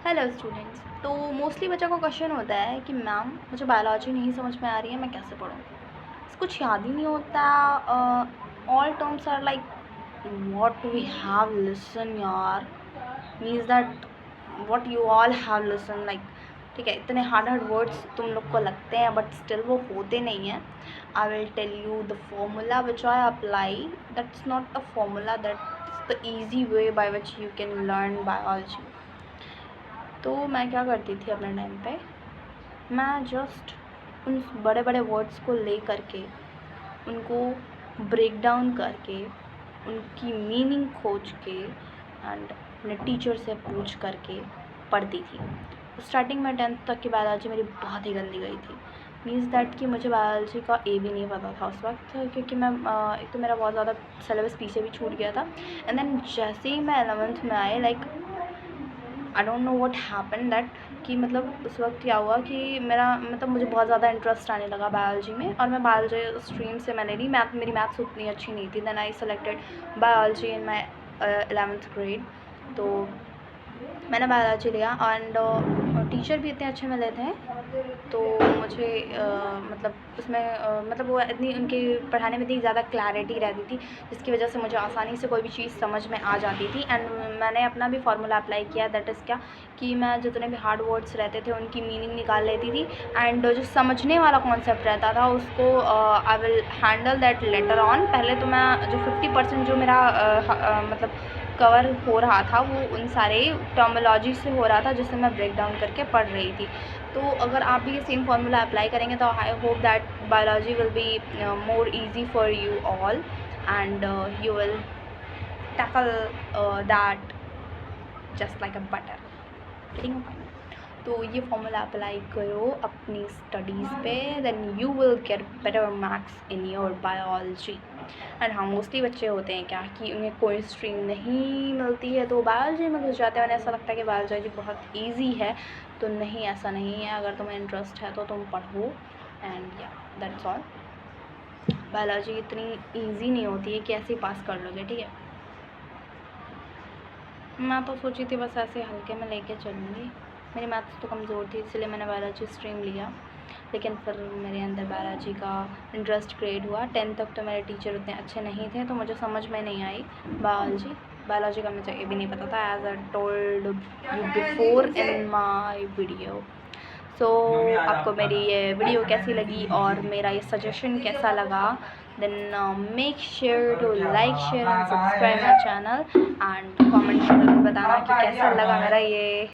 Hello students. तो mostly बच्चों का क्वेश्चन होता है कि मैम मुझे बायोलॉजी नहीं समझ में आ रही है, मैं कैसे पढूँ। कुछ याद ही नहीं होता। All terms are like what we have listen यार, means that what you all have listen like. ठीक है, इतने हार्ड हार्ड वर्ड्स तुम लोग को लगते हैं बट स्टिल वो होते नहीं हैं। I will tell you the formula which I apply, that's not a formula, that's the easy way by which you can learn biology. तो मैं क्या करती थी अपने टाइम पे, मैं जस्ट उन बड़े बड़े वर्ड्स को ले करके उनको ब्रेक डाउन करके उनकी मीनिंग खोज के एंड अपने टीचर से पूछ करके पढ़ती थी। स्टार्टिंग में 10th तक की बायोलॉजी मेरी बहुत ही गंदी गई थी। मीन्स दैट कि मुझे बायोलॉजी का ए भी नहीं पता था उस वक्त, क्योंकि मैं एक तो मेरा बहुत ज़्यादा सिलेबस पीछे भी छूट गया था। एंड देन जैसे ही मैं 11th में आए, like I don't know what happen that, कि मतलब उस वक्त क्या हुआ कि मेरा मतलब मुझे बहुत ज़्यादा इंटरेस्ट आने लगा बायोलॉजी में, और मैं बायोलॉजी स्ट्रीम से मैंने ली। मेरी मैथ्स उतनी अच्छी नहीं थी। Then I selected biology in my 11th grade. तो मैंने बायोलॉजी लिया एंड टीचर भी इतने अच्छे मिले थे, तो मुझे मतलब उसमें मतलब वो इतनी उनके पढ़ाने में इतनी ज़्यादा क्लैरिटी रहती थी, जिसकी वजह से मुझे आसानी से कोई भी चीज़ समझ में आ जाती थी। एंड मैंने अपना भी फार्मूला अप्लाई किया, दैट इज़ क्या, कि मैं जितने भी हार्ड वर्ड्स रहते थे उनकी मीनिंग निकाल लेती थी, एंड जो समझने वाला कॉन्सेप्ट रहता था उसको I will handle that later on. पहले तो मैं जो 50% जो मेरा मतलब कवर हो रहा था वो उन सारे टर्मिनोलॉजी से हो रहा था, जिसे मैं ब्रेक डाउन करके पढ़ रही थी। तो अगर आप भी ये सेम फार्मूला अप्लाई करेंगे तो I hope that biology will be more easy for you all and you will tackle that just like a butter. ठीक है, तो ये फॉर्मूला अप्लाई करो अपनी स्टडीज़ पे, then you will get better marks in your biology. And हाँ, mostly बच्चे होते हैं क्या कि उन्हें कोई स्ट्रीम नहीं मिलती है तो बायोलॉजी में घुस जाते हैं। उन्हें ऐसा लगता है कि बायोलॉजी बहुत ईजी है, तो नहीं, ऐसा नहीं है। अगर तुम्हें इंटरेस्ट है तो तुम पढ़ो एंड या दैट्स ऑल। बायोलॉजी इतनी ईजी नहीं होती है कि ऐसे ही पास कर लोगे। ठीक है, मैं तो सोची थी बस ऐसे हल्के में लेके चलूँगी। मेरी मैथ्स तो कमज़ोर थी, इसलिए मैंने बायोलॉजी स्ट्रीम लिया, लेकिन फिर मेरे अंदर बायोलॉजी का इंटरेस्ट क्रिएट हुआ। 10th तक तो मेरे टीचर उतने अच्छे नहीं थे, तो मुझे समझ में नहीं आई बायोलॉजी का मुझे ये भी नहीं पता था, as I told you before in my video. So आपको मेरी ये वीडियो कैसी लगी और मेरा ये सजेशन कैसा लगा, then make sure to like, share and subscribe my channel and comment करके बताना कि कैसा लगा मेरा ये